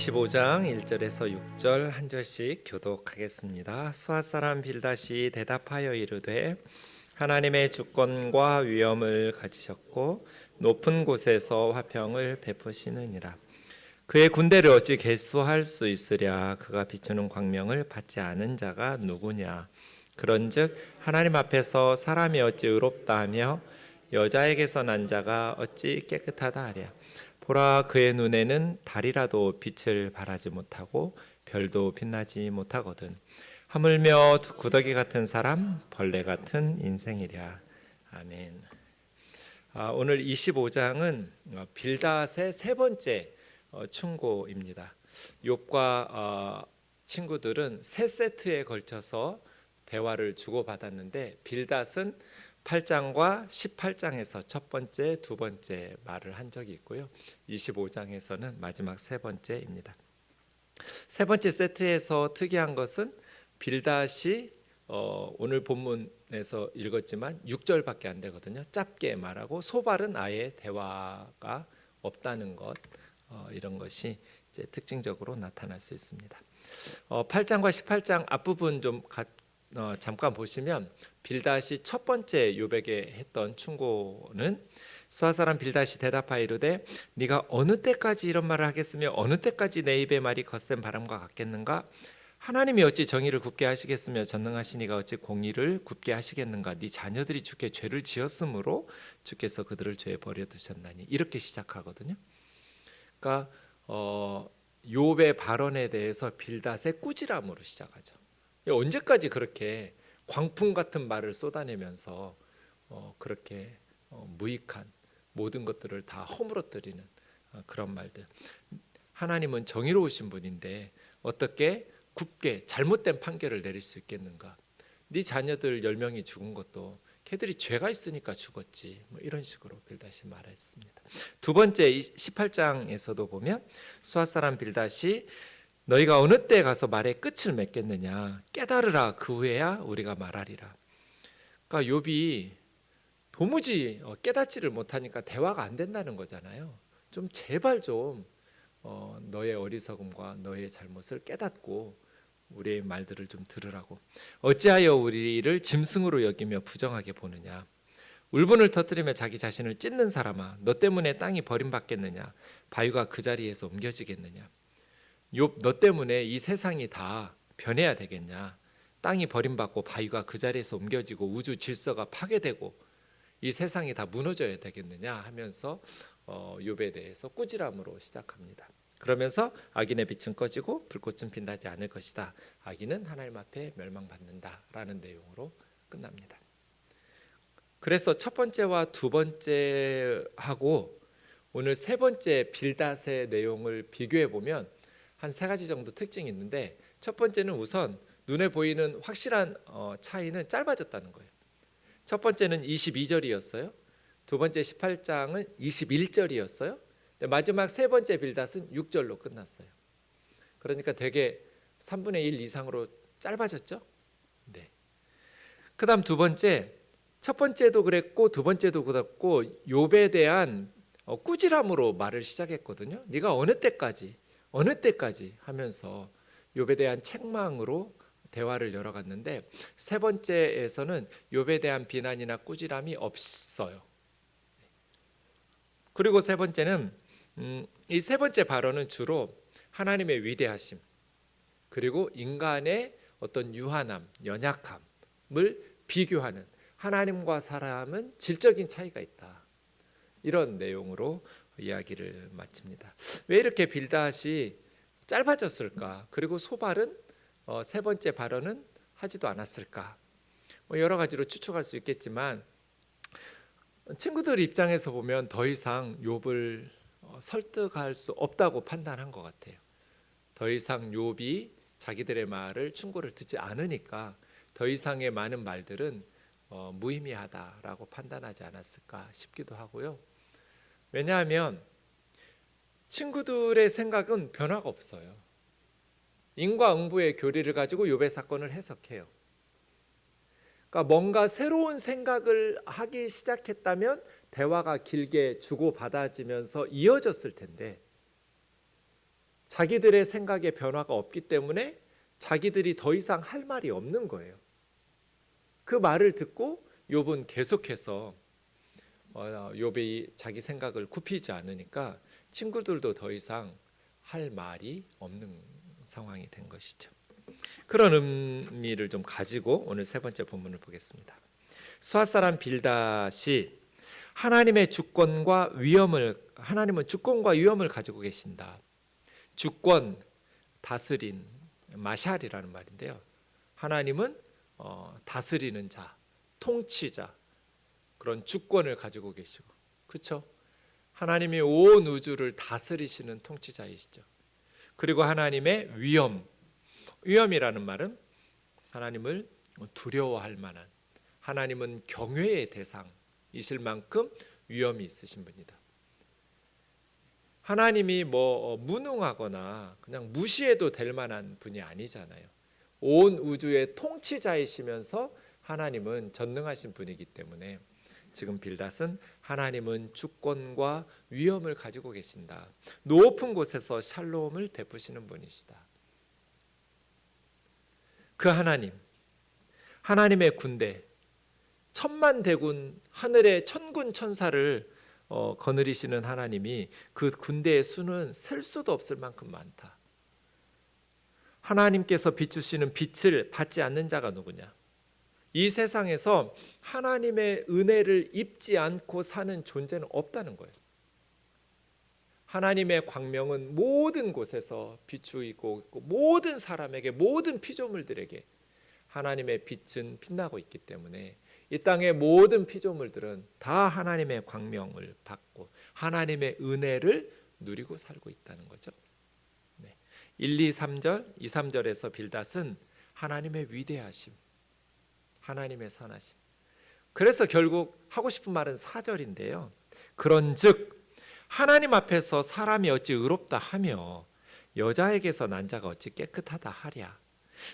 25장 1절에서 6절 한 절씩 교독하겠습니다. 수아 사람 빌닷이 대답하여 이르되 하나님의 주권과 위엄을 가지셨고 높은 곳에서 화평을 베푸시느니라. 그의 군대를 어찌 계수할 수 있으랴. 그가 비추는 광명을 받지 않은 자가 누구냐. 그런즉 하나님 앞에서 사람이 어찌 의롭다 하며 여자에게서 난 자가 어찌 깨끗하다 하랴. 보라, 그의 눈에는 달이라도 빛을 발하지 못하고 별도 빛나지 못하거든. 하물며 구더기 같은 사람, 벌레 같은 인생이랴. 아멘. 오늘 25장은 빌닷의 세 번째 충고입니다. 욥과 친구들은 세 세트에 걸쳐서 대화를 주고받았는데 빌닷은 8장과 18장에서 첫 번째, 두 번째 말을 한 적이 있고요. 25장에서는 마지막 세 번째입니다. 세 번째 세트에서 특이한 것은 빌닷이 오늘 본문에서 읽었지만 6절밖에 안 되거든요. 짧게 말하고 소발은 아예 대화가 없다는 것, 이런 것이 이제 특징적으로 나타날 수 있습니다. 8장과 18장 앞부분 좀 잠깐 보시면 빌닷이 첫 번째 욥에게 했던 충고는 수아 사람 빌닷이 대답하여 이르되 네가 어느 때까지 이런 말을 하겠으며 어느 때까지 내 입의 말이 거센 바람과 같겠는가. 하나님이 어찌 정의를 굽게 하시겠으며 전능하신 이가 어찌 공의를 굽게 하시겠는가. 네 자녀들이 주께 죄를 지었으므로 주께서 그들을 죄에 버려두셨나니. 이렇게 시작하거든요. 그러니까 욥의 발언에 대해서 빌닷의 꾸지람으로 시작하죠. 언제까지 그렇게 광풍 같은 말을 쏟아내면서 그렇게 무익한 모든 것들을 다 허물어뜨리는 그런 말들. 하나님은 정의로우신 분인데 어떻게 굽게 잘못된 판결을 내릴 수 있겠는가. 네 자녀들 10명이 죽은 것도 걔들이 죄가 있으니까 죽었지, 이런 식으로 빌닷이 말했습니다. 두 번째 18장에서도 보면 수아 사람 빌닷이 너희가 어느 때 가서 말의 끝을 맺겠느냐. 깨달으라. 그 후에야 우리가 말하리라. 그러니까 욥이 도무지 깨닫지를 못하니까 대화가 안 된다는 거잖아요. 좀 제발 좀 너의 어리석음과 너의 잘못을 깨닫고 우리의 말들을 좀 들으라고. 어찌하여 우리를 짐승으로 여기며 부정하게 보느냐. 울분을 터뜨리며 자기 자신을 찢는 사람아, 너 때문에 땅이 버림받겠느냐. 바위가 그 자리에서 옮겨지겠느냐. 욥, 너 때문에 이 세상이 다 변해야 되겠냐. 땅이 버림받고 바위가 그 자리에서 옮겨지고 우주 질서가 파괴되고 이 세상이 다 무너져야 되겠느냐 하면서 욥에 대해서 꾸지람으로 시작합니다. 그러면서 악인의 빛은 꺼지고 불꽃은 빛나지 않을 것이다. 악인은 하나님 앞에 멸망받는다라는 내용으로 끝납니다. 그래서 첫 번째와 두 번째하고 오늘 세 번째 빌닷의 내용을 비교해 보면 한 세 가지 정도 특징이 있는데, 첫 번째는 우선 눈에 보이는 확실한 차이는 짧아졌다는 거예요. 첫 번째는 22절이었어요. 두 번째 18장은 21절이었어요. 마지막 세 번째 빌닷은 6절로 끝났어요. 그러니까 되게 3분의 1 이상으로 짧아졌죠. 네. 그 다음 두 번째, 첫 번째도 그랬고 두 번째도 그랬고 욥에 대한 꾸지람으로 말을 시작했거든요. 네가 어느 때까지 하면서 욥에 대한 책망으로 대화를 열어갔는데, 세 번째에서는 욥에 대한 비난이나 꾸지람이 없어요. 그리고 세 번째는 이 세 번째 발언은 주로 하나님의 위대하심 그리고 인간의 어떤 유한함, 연약함을 비교하는, 하나님과 사람은 질적인 차이가 있다, 이런 내용으로 이야기를 마칩니다. 왜 이렇게 빌닷이 짧아졌을까? 그리고 소발은 세 번째 발언은 하지도 않았을까? 여러 가지로 추측할 수 있겠지만 친구들 입장에서 보면 더 이상 욥을 설득할 수 없다고 판단한 것 같아요. 더 이상 욥이 자기들의 말을, 충고를 듣지 않으니까 더 이상의 많은 말들은 무의미하다라고 판단하지 않았을까 싶기도 하고요. 왜냐하면 친구들의 생각은 변화가 없어요. 인과응보의 교리를 가지고 욥의 사건을 해석해요. 그러니까 뭔가 새로운 생각을 하기 시작했다면 대화가 길게 주고받아지면서 이어졌을 텐데 자기들의 생각에 변화가 없기 때문에 자기들이 더 이상 할 말이 없는 거예요. 그 말을 듣고 욥은 계속해서 욥이 자기 생각을 굽히지 않으니까 친구들도 더 이상 할 말이 없는 상황이 된 것이죠. 그런 의미를 좀 가지고 오늘 세 번째 본문을 보겠습니다. 수아 사람 빌닷이 하나님은 주권과 위엄을 가지고 계신다. 주권, 다스린, 마샬이라는 말인데요. 하나님은 다스리는 자, 통치자, 그런 주권을 가지고 계시고, 그렇죠? 하나님이 온 우주를 다스리시는 통치자이시죠. 그리고 하나님의 위엄이라는 말은 하나님을 두려워할 만한, 하나님은 경외의 대상이실 만큼 위엄이 있으신 분이다. 하나님이 무능하거나 그냥 무시해도 될 만한 분이 아니잖아요. 온 우주의 통치자이시면서 하나님은 전능하신 분이기 때문에 지금 빌닷은 하나님은 주권과 위엄을 가지고 계신다. 높은 곳에서 샬롬을 베푸시는 분이시다. 그 하나님의 군대, 천만 대군, 하늘의 천군 천사를 거느리시는 하나님이 그 군대의 수는 셀 수도 없을 만큼 많다. 하나님께서 비추시는 빛을 받지 않는 자가 누구냐? 이 세상에서 하나님의 은혜를 입지 않고 사는 존재는 없다는 거예요. 하나님의 광명은 모든 곳에서 비추이고 있고 모든 사람에게, 모든 피조물들에게 하나님의 빛은 빛나고 있기 때문에 이 땅의 모든 피조물들은 다 하나님의 광명을 받고 하나님의 은혜를 누리고 살고 있다는 거죠. 1, 2, 3절, 2, 3절에서 빌닷은 하나님의 위대하심, 하나님의 선하심. 그래서 결국 하고 싶은 말은 4절인데요. 그런즉 하나님 앞에서 사람이 어찌 의롭다 하며 여자에게서 난 자가 어찌 깨끗하다 하랴.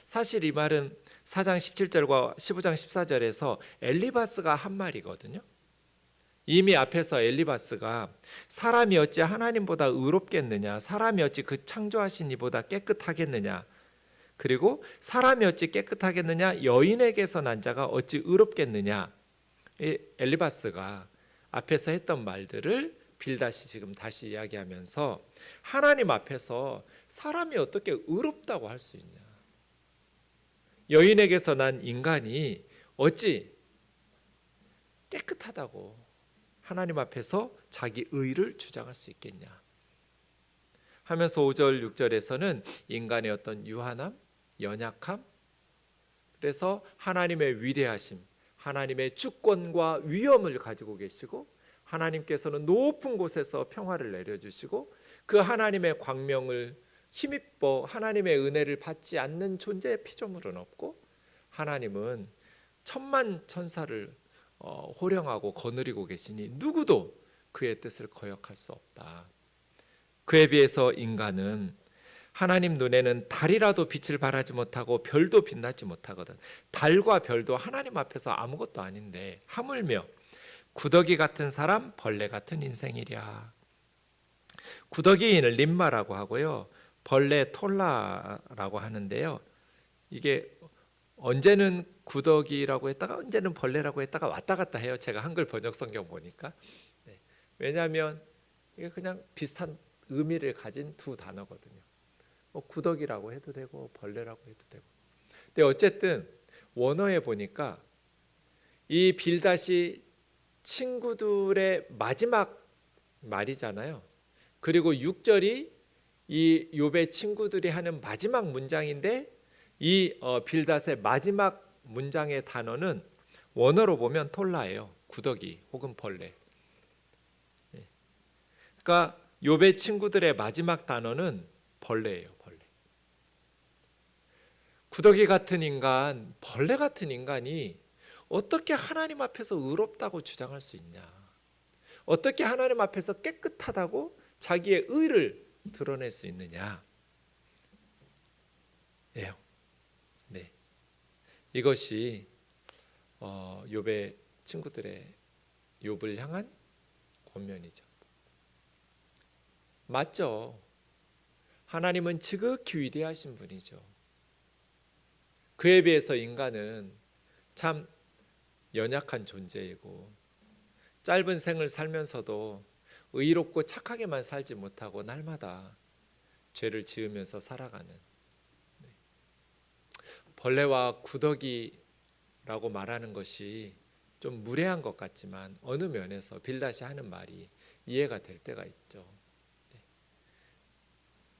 사실 이 말은 4장 17절과 15장 14절에서 엘리바스가 한 말이거든요. 이미 앞에서 엘리바스가 사람이 어찌 하나님보다 의롭겠느냐, 사람이 어찌 그 창조하신 이보다 깨끗하겠느냐, 그리고 사람이 어찌 깨끗하겠느냐, 여인에게서 난 자가 어찌 의롭겠느냐, 이 엘리바스가 앞에서 했던 말들을 빌닷이 지금 다시 이야기하면서 하나님 앞에서 사람이 어떻게 의롭다고 할 수 있냐, 여인에게서 난 인간이 어찌 깨끗하다고 하나님 앞에서 자기 의를 주장할 수 있겠냐 하면서 5절 6절에서는 인간의 어떤 유한함, 연약함, 그래서 하나님의 위대하심, 하나님의 주권과 위엄을 가지고 계시고 하나님께서는 높은 곳에서 평화를 내려주시고 그 하나님의 광명을 힘입어 하나님의 은혜를 받지 않는 존재의 피조물은 없고 하나님은 천만 천사를 호령하고 거느리고 계시니 누구도 그의 뜻을 거역할 수 없다. 그에 비해서 인간은 하나님 눈에는 달이라도 빛을 발하지 못하고 별도 빛나지 못하거든. 달과 별도 하나님 앞에서 아무것도 아닌데 하물며 구더기 같은 사람, 벌레 같은 인생이랴. 구더기인을 림마라고 하고요, 벌레 톨라라고 하는데요. 이게 언제는 구더기라고 했다가 언제는 벌레라고 했다가 왔다 갔다 해요. 제가 한글 번역 성경 보니까. 왜냐하면 이게 그냥 비슷한 의미를 가진 두 단어거든요. 구더기라고 해도 되고 벌레라고 해도 되고. 근데 어쨌든 원어에 보니까 이 빌닷이 친구들의 마지막 말이잖아요. 그리고 6절이 이 욥의 친구들이 하는 마지막 문장인데 이 빌닷의 마지막 문장의 단어는 원어로 보면 톨라예요. 구더기 혹은 벌레. 그러니까 욥의 친구들의 마지막 단어는 벌레예요. 벌레. 구더기 같은 인간, 벌레 같은 인간이 어떻게 하나님 앞에서 의롭다고 주장할 수 있냐? 어떻게 하나님 앞에서 깨끗하다고 자기의 의를 드러낼 수 있느냐? 예요. 네. 이것이 욥의 친구들의 욥을 향한 권면이죠. 맞죠? 하나님은 지극히 위대하신 분이죠. 그에 비해서 인간은 참 연약한 존재이고 짧은 생을 살면서도 의롭고 착하게만 살지 못하고 날마다 죄를 지으면서 살아가는, 벌레와 구더기라고 말하는 것이 좀 무례한 것 같지만 어느 면에서 빌닷이 하는 말이 이해가 될 때가 있죠.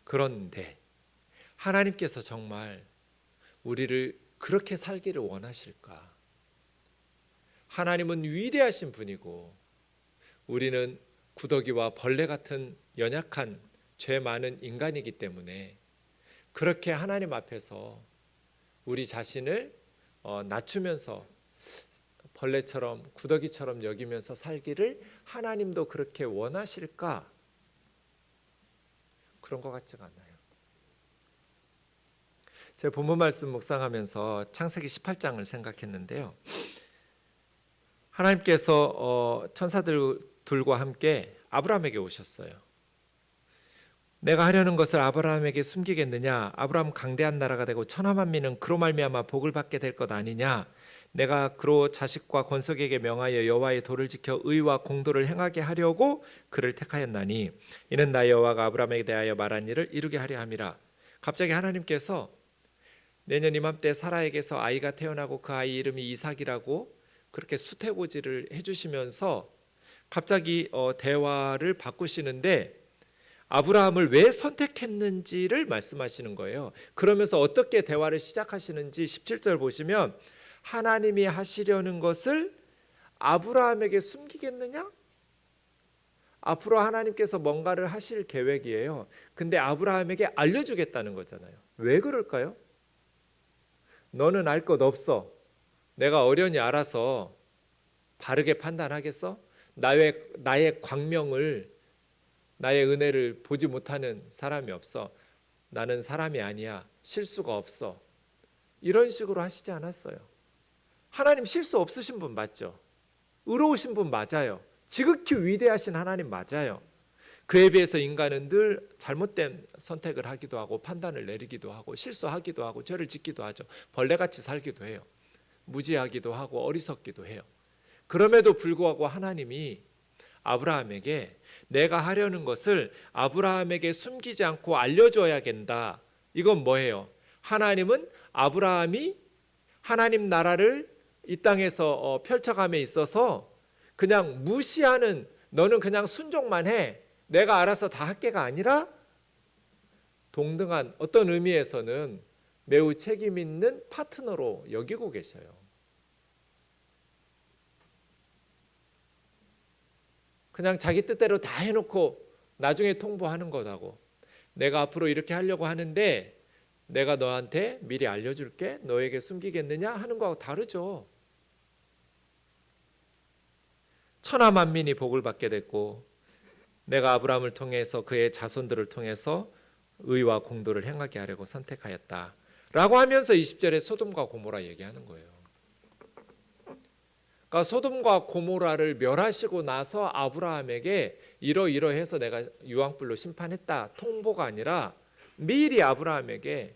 그런데 하나님께서 정말 우리를 그렇게 살기를 원하실까? 하나님은 위대하신 분이고 우리는 구더기와 벌레 같은 연약한 죄 많은 인간이기 때문에 그렇게 하나님 앞에서 우리 자신을 낮추면서 벌레처럼 구더기처럼 여기면서 살기를 하나님도 그렇게 원하실까? 그런 것 같지가 않아요. 제가 본문 말씀 묵상하면서 창세기 18장을 생각했는데요. 하나님께서 천사들과 함께 아브라함에게 오셨어요. 내가 하려는 것을 아브라함에게 숨기겠느냐? 아브라함 강대한 나라가 되고 천하 만민은 그로 말미암아 복을 받게 될 것 아니냐? 내가 그로 자식과 권속에게 명하여 여호와의 도를 지켜 의와 공도를 행하게 하려고 그를 택하였나니 이는 나 여호와가 아브라함에게 대하여 말한 일을 이루게 하려 함이라. 갑자기 하나님께서 내년 이맘때 사라에게서 아이가 태어나고 그 아이 이름이 이삭이라고 그렇게 수태고지를 해주시면서 갑자기 대화를 바꾸시는데 아브라함을 왜 선택했는지를 말씀하시는 거예요. 그러면서 어떻게 대화를 시작하시는지 17절 보시면 하나님이 하시려는 것을 아브라함에게 숨기겠느냐? 앞으로 하나님께서 뭔가를 하실 계획이에요. 근데 아브라함에게 알려주겠다는 거잖아요. 왜 그럴까요? 너는 알 것 없어. 내가 어련히 알아서 바르게 판단하겠어? 나의 광명을, 나의 은혜를 보지 못하는 사람이 없어. 나는 사람이 아니야. 실수가 없어. 이런 식으로 하시지 않았어요. 하나님 실수 없으신 분 맞죠? 의로우신 분 맞아요. 지극히 위대하신 하나님 맞아요. 그에 비해서 인간은 늘 잘못된 선택을 하기도 하고 판단을 내리기도 하고 실수하기도 하고 죄를 짓기도 하죠. 벌레같이 살기도 해요. 무지하기도 하고 어리석기도 해요. 그럼에도 불구하고 하나님이 아브라함에게 내가 하려는 것을 아브라함에게 숨기지 않고 알려줘야 된다. 이건 뭐예요? 하나님은 아브라함이 하나님 나라를 이 땅에서 펼쳐감에 있어서 그냥 무시하는, 너는 그냥 순종만 해, 내가 알아서 다 할게가 아니라 동등한, 어떤 의미에서는 매우 책임 있는 파트너로 여기고 계셔요. 그냥 자기 뜻대로 다 해놓고 나중에 통보하는 거다고. 내가 앞으로 이렇게 하려고 하는데 내가 너한테 미리 알려줄게, 너에게 숨기겠느냐 하는 거하고 다르죠. 천하 만민이 복을 받게 됐고 내가 아브라함을 통해서 그의 자손들을 통해서 의와 공도를 행하게 하려고 선택하였다 라고 하면서 20절에 소돔과 고모라 얘기하는 거예요. 그러니까 소돔과 고모라를 멸하시고 나서 아브라함에게 이러이러해서 내가 유황불로 심판했다 통보가 아니라 미리 아브라함에게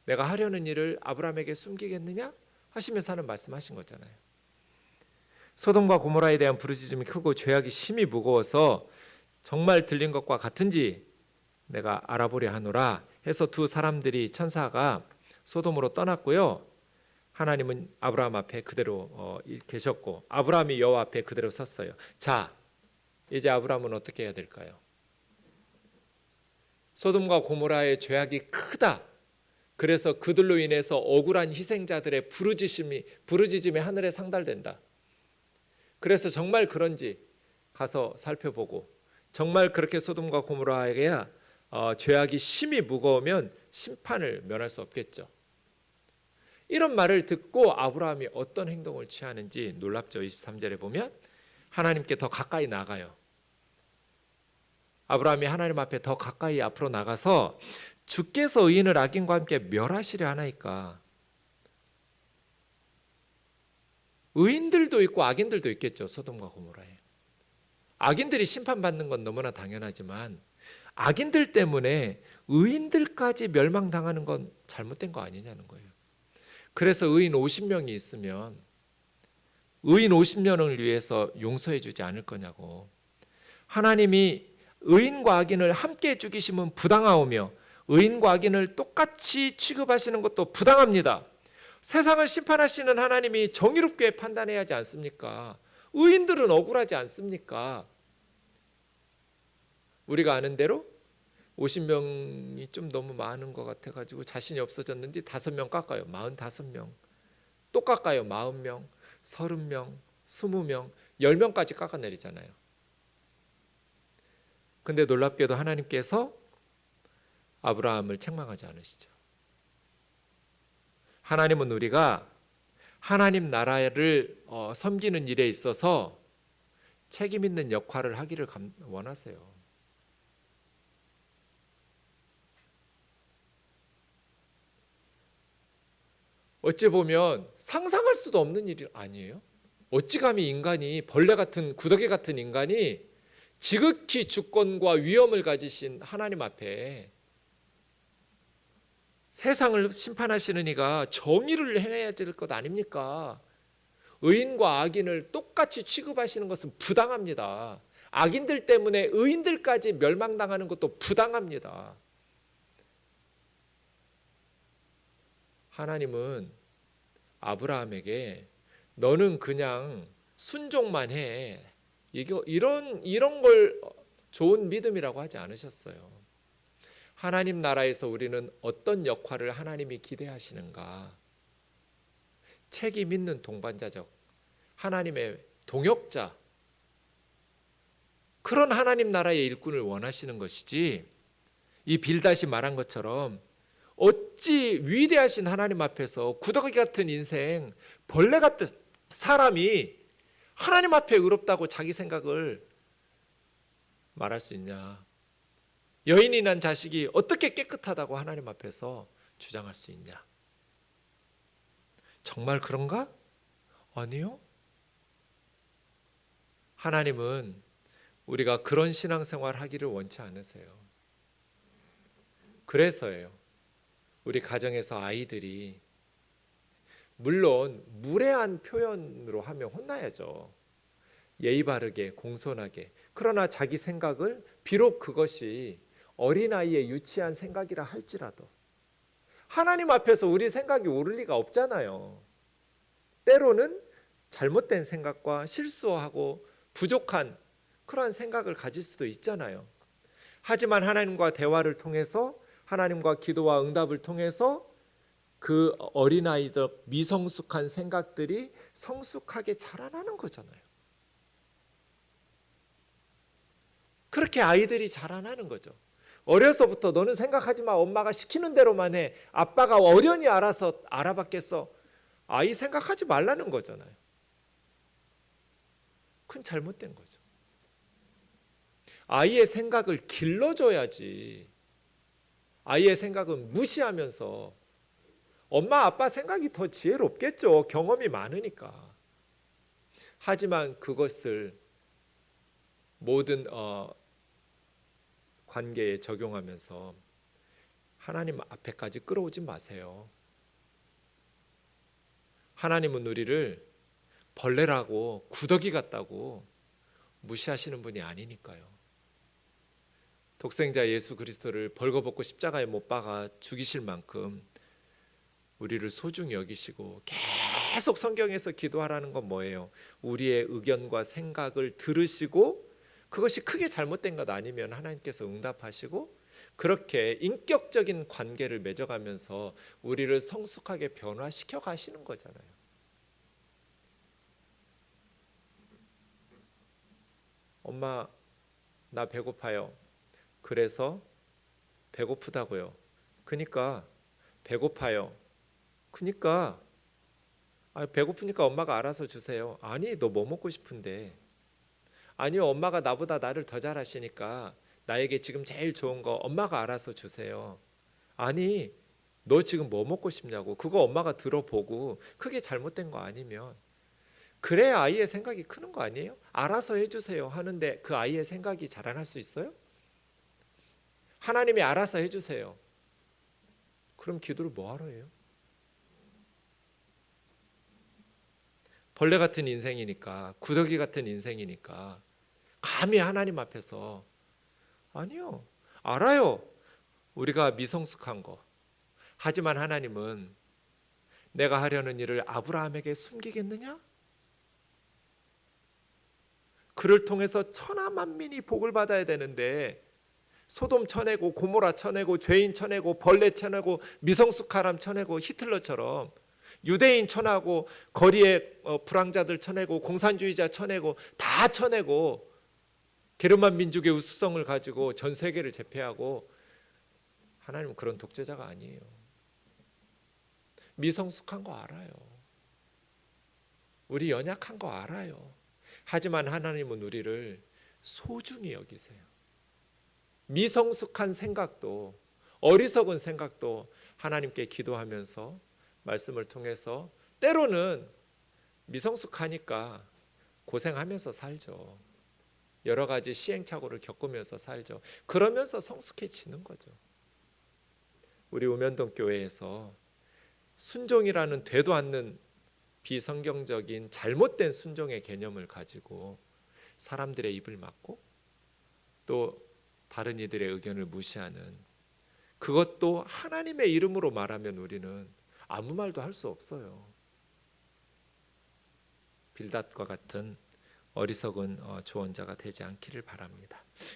내가 하려는 일을 아브라함에게 숨기겠느냐 하시면서 하는 말씀하신 거잖아요. 소돔과 고모라에 대한 부르짖음이 크고 죄악이 심히 무거워서 정말 들린 것과 같은지 내가 알아보려 하노라 해서 두 사람들이, 천사가 소돔으로 떠났고요. 하나님은 아브라함 앞에 그대로 계셨고 아브라함이 여호와 앞에 그대로 섰어요. 자, 이제 아브라함은 어떻게 해야 될까요? 소돔과 고모라의 죄악이 크다. 그래서 그들로 인해서 억울한 희생자들의 부르짖음이 하늘에 상달된다. 그래서 정말 그런지 가서 살펴보고 정말 그렇게 소돔과 고모라에게 죄악이 심히 무거우면 심판을 면할 수 없겠죠. 이런 말을 듣고 아브라함이 어떤 행동을 취하는지 놀랍죠. 23절에 보면 하나님께 더 가까이 나가요. 아브라함이 하나님 앞에 더 가까이 앞으로 나가서 주께서 의인을 악인과 함께 멸하시려 하나이까. 의인들도 있고 악인들도 있겠죠. 소돔과 고모라에. 악인들이 심판받는 건 너무나 당연하지만 악인들 때문에 의인들까지 멸망당하는 건 잘못된 거 아니냐는 거예요. 그래서 의인 50명이 있으면 의인 50명을 위해서 용서해 주지 않을 거냐고. 하나님이 의인과 악인을 함께 죽이시면 부당하오며 의인과 악인을 똑같이 취급하시는 것도 부당합니다. 세상을 심판하시는 하나님이 정의롭게 판단해야 하지 않습니까? 의인들은 억울하지 않습니까? 우리가 아는 대로 50명이 좀 너무 많은 것 같아가지고 자신이 없어졌는데 5명 깎아요. 45명. 또 깎아요. 40명, 30명, 20명, 10명까지 깎아내리잖아요. 근데 놀랍게도 하나님께서 아브라함을 책망하지 않으시죠. 하나님은 우리가 하나님 나라를 섬기는 일에 있어서 책임 있는 역할을 하기를 원하세요. 어찌 보면 상상할 수도 없는 일이 아니에요? 어찌 감히 인간이, 벌레 같은, 구더기 같은 인간이 지극히 주권과 위엄을 가지신 하나님 앞에 세상을 심판하시는 이가 정의를 행해야 될 것 아닙니까? 의인과 악인을 똑같이 취급하시는 것은 부당합니다. 악인들 때문에 의인들까지 멸망당하는 것도 부당합니다. 하나님은 아브라함에게 너는 그냥 순종만 해. 이런 걸 좋은 믿음이라고 하지 않으셨어요. 하나님 나라에서 우리는 어떤 역할을 하나님이 기대하시는가? 책임 있는 동반자적, 하나님의 동역자, 그런 하나님 나라의 일꾼을 원하시는 것이지, 이 빌닷이 말한 것처럼 어찌 위대하신 하나님 앞에서 구더기 같은 인생, 벌레 같은 사람이 하나님 앞에 의롭다고 자기 생각을 말할 수 있냐? 여인이 난 자식이 어떻게 깨끗하다고 하나님 앞에서 주장할 수 있냐? 정말 그런가? 아니요. 하나님은 우리가 그런 신앙생활 하기를 원치 않으세요. 그래서예요. 우리 가정에서 아이들이, 물론 무례한 표현으로 하면 혼나야죠. 예의 바르게, 공손하게. 그러나 자기 생각을, 비록 그것이 어린아이의 유치한 생각이라 할지라도 하나님 앞에서 우리 생각이 옳을 리가 없잖아요. 때로는 잘못된 생각과 실수하고 부족한 그러한 생각을 가질 수도 있잖아요. 하지만 하나님과 대화를 통해서, 하나님과 기도와 응답을 통해서 그 어린아이적 미성숙한 생각들이 성숙하게 자라나는 거잖아요. 그렇게 아이들이 자라나는 거죠. 어려서부터 너는 생각하지 마, 엄마가 시키는 대로만 해, 아빠가 어련히 알아서 알아봤겠어. 아이 생각하지 말라는 거잖아요. 그건 잘못된 거죠. 아이의 생각을 길러줘야지. 아이의 생각은 무시하면서, 엄마 아빠 생각이 더 지혜롭겠죠. 경험이 많으니까. 하지만 그것을 모든 관계에 적용하면서 하나님 앞에까지 끌어오지 마세요. 하나님은 우리를 벌레라고, 구더기 같다고 무시하시는 분이 아니니까요. 독생자 예수 그리스도를 벌거벗고 십자가에 못 박아 죽이실 만큼 우리를 소중히 여기시고 계속 성경에서 기도하라는 건 뭐예요? 우리의 의견과 생각을 들으시고 그것이 크게 잘못된 것 아니면 하나님께서 응답하시고 그렇게 인격적인 관계를 맺어가면서 우리를 성숙하게 변화시켜 가시는 거잖아요. 엄마, 나 배고파요. 그래서 배고프다고요. 그러니까 배고파요. 그러니까 배고프니까 엄마가 알아서 주세요. 아니, 너 뭐 먹고 싶은데? 아니요, 엄마가 나보다 나를 더 잘 아시니까 나에게 지금 제일 좋은 거 엄마가 알아서 주세요. 아니, 너 지금 뭐 먹고 싶냐고. 그거 엄마가 들어보고 그게 잘못된 거 아니면, 그래야 아이의 생각이 크는 거 아니에요? 알아서 해주세요 하는데 그 아이의 생각이 자라날 수 있어요? 하나님이 알아서 해주세요. 그럼 기도를 뭐하러 해요? 벌레 같은 인생이니까, 구더기 같은 인생이니까 감히 하나님 앞에서, 아니요, 알아요, 우리가 미성숙한 거. 하지만 하나님은 내가 하려는 일을 아브라함에게 숨기겠느냐? 그를 통해서 천하 만민이 복을 받아야 되는데 소돔 쳐내고 고모라 쳐내고 죄인 쳐내고 벌레 쳐내고 미성숙한 사람 쳐내고 히틀러처럼 유대인 쳐내고 거리에 불황자들 쳐내고 공산주의자 쳐내고 다 쳐내고 게르만 민족의 우수성을 가지고 전 세계를 제패하고, 하나님은 그런 독재자가 아니에요. 미성숙한 거 알아요. 우리 연약한 거 알아요. 하지만 하나님은 우리를 소중히 여기세요. 미성숙한 생각도, 어리석은 생각도 하나님께 기도하면서 말씀을 통해서, 때로는 미성숙하니까 고생하면서 살죠. 여러 가지 시행착오를 겪으면서 살죠. 그러면서 성숙해지는 거죠. 우리 우면동 교회에서 순종이라는 되도 않는 비성경적인 잘못된 순종의 개념을 가지고 사람들의 입을 막고 또 다른 이들의 의견을 무시하는, 그것도 하나님의 이름으로 말하면 우리는 아무 말도 할 수 없어요. 빌닷과 같은 어리석은 조언자가 되지 않기를 바랍니다.